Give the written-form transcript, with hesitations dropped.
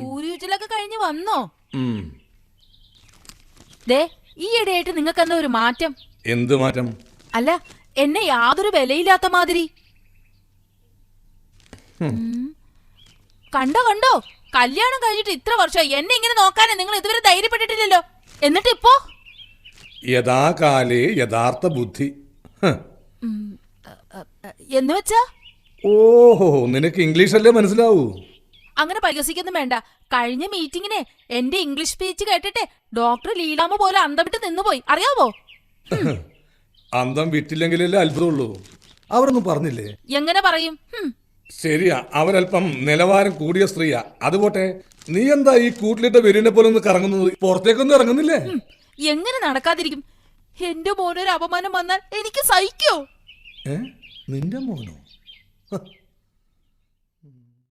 ഊരിയൂറ്റലൊക്കെ കഴിഞ്ഞ് വന്നോ? ഉം. ദേ, ഈ ഇടയായിട്ട് നിങ്ങൾക്ക് എന്താ ഒരു മാറ്റം? എന്ത് മാറ്റം? അല്ല, എന്നെ യാതൊരു വിലയില്ലാത്ത മാതിരി. കണ്ടോ കണ്ടോ, കല്യാണം കഴിഞ്ഞിട്ട് ഇത്ര വർഷമായി എന്നെ ഇങ്ങനെ നോക്കാനേ നിങ്ങൾ ഇതുവരെ ധൈര്യപ്പെട്ടിട്ടില്ലല്ലോ. എന്നിട്ട് ഇപ്പോ യഥാകാലേ യഥാർത്ഥ ബുദ്ധി. എന്ന് വെച്ചാ? ഓഹോ, നിനക്ക് ഇംഗ്ലീഷല്ലേ മനസ്സിലാവൂ. അങ്ങനെ പരിഹസിക്കൊന്നും വേണ്ട. കഴിഞ്ഞ മീറ്റിങ്ങിനെ എന്റെ ഇംഗ്ലീഷ് സ്പീച്ച് കേട്ടിട്ട് ഡോക്ടർ ലീലാമ്മ പോലെ അന്തം വിട്ട് നിന്നുപോയി, അറിയാവോ? അന്തം വിട്ടില്ലെങ്കിലല്ലേ അത്ഭുതമുള്ളൂ. അവരൊന്നും പറഞ്ഞില്ലേ? എങ്ങനെ പറയും? ശരിയാ, അവരല്പം നിലവാരം കൂടിയ സ്ത്രീയാ. അതുപോട്ടെ, നീ എന്താ ഈ കൂട്ടിലിട്ട വെരിനെ പോലെ ഒന്ന് കറങ്ങുന്നത്? പുറത്തേക്കൊന്നും ഇറങ്ങുന്നില്ലേ? എങ്ങനെ നടക്കാതിരിക്കും? എന്റെ മോനൊരു അപമാനം വന്നാൽ എനിക്ക് സഹിക്കോ? നിന്റെ മോനോ?